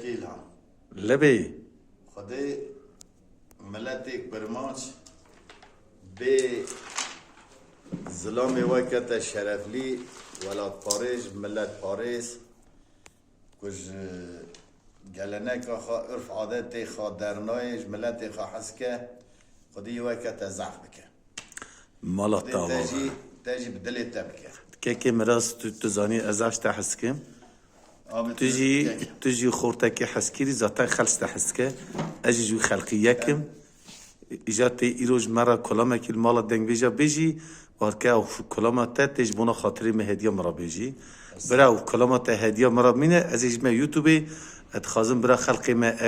وكيل ها لبي خدي ملتك برماش بي ظلام وقت شرفلي ولاد باريس ملت باريس كج گلنه که خوا عرف عادت خوا درنایش ملت خوا حسکه خودی وقت ضعف بکه مالا خودی تاوا تاجی بدلی تبکه که مراس تو زانی ازاش تحسکم تجي خورتك حسكيري ذاتا خلص تحسكه اجي جو خلقية كم اجاتي ايروج مرة كلامك المال دنگ بيجا بيجي واركا كلامة تاتج بنا خاطري مهدية مرة بيجي برا كلامة هدية مرة منه از اجمع يوتيوبي اتخازم برا خلقي ما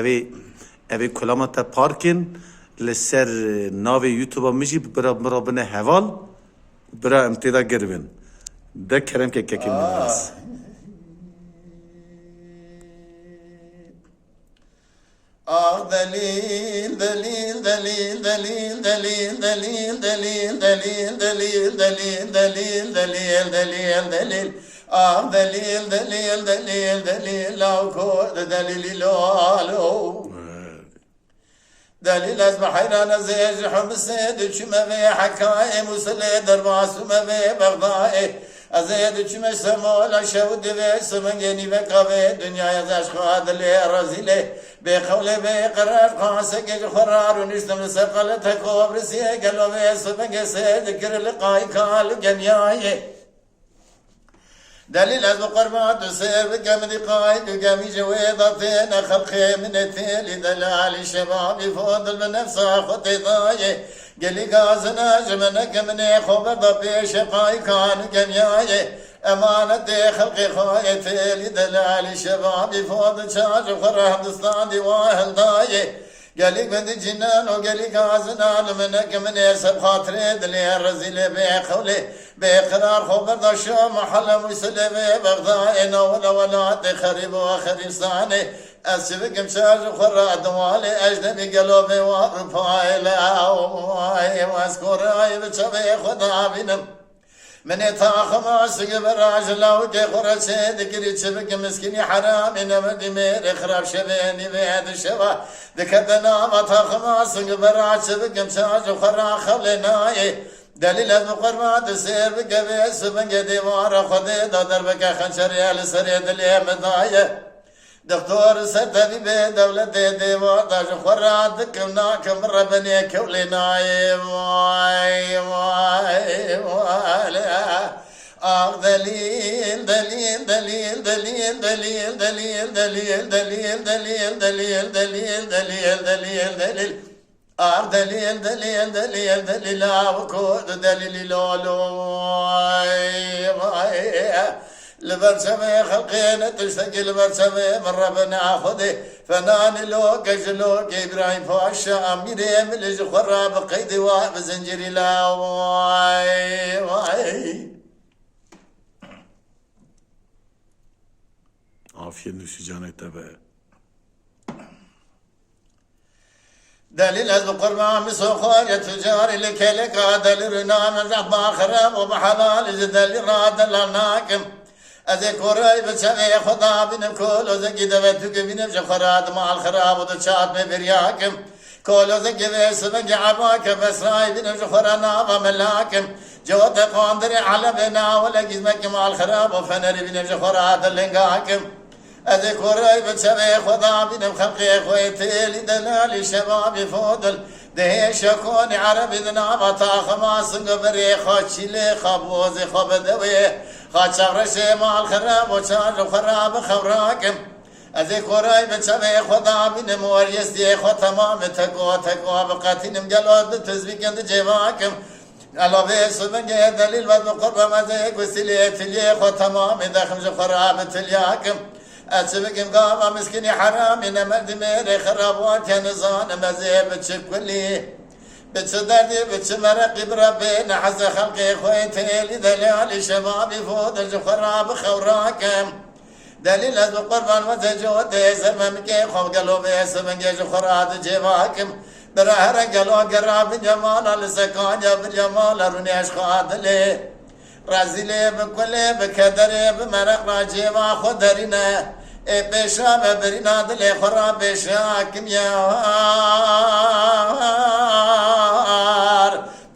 اوي كلامة باركن لسر ناوي يوتيوبا ميجي برا مرة بنا هوال برا امتدا قربن ده كرم كي من الناس دليل دليل دليل دليل دليل دليل دليل دليل دليل دليل دليل دليل دليل دليل دليل دليل دليل دليل لو كود دليل لو دليل از بحيران زيج حمسد شما في حكايم وسلي درباس وما في بغضاء ازيد چمش سمولا شود و سمنگنی و کاوه دنیای ازش خواد لی رزیله به قول به قرار قاسه که خرار و نشتم سقل تکوب رسیه گلوه سمنگ سه ذکر لقای کال جنیای دلیل از قربات سر بكم قايد وقامي جويضتين خلقي من تيل دلال شباب فضل بنفس خطي ضايه قلي قازنا جمنك من خوب ضبي شقاي كان جمياي أمانة خلقي خاية تيل دلال شباب فضل شاج وخره هندستان دي واهل ضايه قالي بند جنان وقالي قازنا منك من يسب خاطري دلي الرزيل بقولي بقرار خبر دشا محل مسلم بغضاء ولا تخرب واخر صاني اسبك مشاج خرا دوالي اجنبي قلوبي وفايلا واسكر اي بتشبي خدا بينم من يتاخم سقب الراجل وكي خرج ذكري شبك مسكيني حرام انما دمير خراب شبيني بيد الشبا ذكرتنا ما تاخم سقب الراجل شبك مشاج وخرا خلناي دليل المقربات السير بقبيس بنقدي وارا خدي دادر بك خنشر يا لسري دلي مدايه دكتور ستبي بدولة ديوار داش خرات كمنا كم ربني كولنا واي واي واي دليل دليل دليل دليل دليل دليل دليل دليل دليل دليل دليل دليل دليل دليل دليل دليل دليل دليل وكود دليل لولو لبرسمي خلقينا تشتكي لبرسمي من ربنا خذي فنان لوك اجلوك ابراهيم فاشا اميري ملج خراب قيدي وبزنجري لا واي واي عافية نوشي جانك تبع دليل از قربان مسخر يا تجاري لك دليل رنا من رب خراب وبحلال دليل راد لناكم اذكر بسمي خدا بن كل زكي دبتك بن جخرات مع الخراب وتشات برياكم كل زكي بسمك عباك بسراي بن جخرنا وملاكم جوت قاندر على بنا ولا جسمك مع الخراب وفنر بن جخرات لنقاكم اذكر بسمي خدا بن خلقي خويتي لدلال شباب فضل ده شكون عربي ذنابا خماس قبري خاشلي خبوز خبدوي خاشغرش مع الخراب وشاج خراب خبراكم اذكر بسمي خدا بن موريس دي خو تمام تقوى بقاتين مقلود تزبيك عند جواكم الله بيسمك دليل والقرب مزيك وسليت لي خو تمام دخل خراب تلياكم أسبق مقام مسكيني حرام إنما دميري خرابوات يا نزان مزيب بتشكلي بتصدردي بتشمرقي بربي نحز خلقي خويتي لدلال شبابي فوض الجخراب خوراكم دليل أزو قربان وتجود زمامكي خوف قلوبي سبنجي جخرات جواكم برهر قلو قراب جمال لسكان بالجمال رنيش خاطلي رازيلي بكل بكدري بمرق راجي ما خدرنا بشام برنا دل خراب بشاكم يار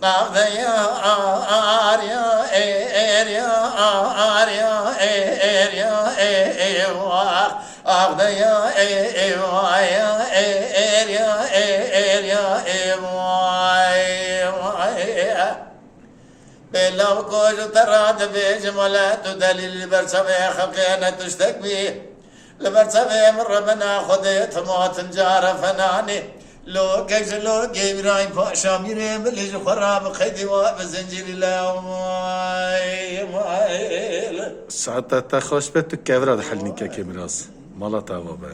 ناخذ يار يا اير يا ار يا اير يا ايوا اخذ يا ايوا يا اير يا اير يا ايوا بلو كوج تراد بجملات دليل برسبه خلقنا تشتكي لبرسبه من ربنا خذيت موت جار فناني لو كيش لو جيبراي باشا ميري بلج خراب خدي وبزنجير لا ساعتا تا خوش به تو کورا ده حل نیکه که میراز مالا تا بابا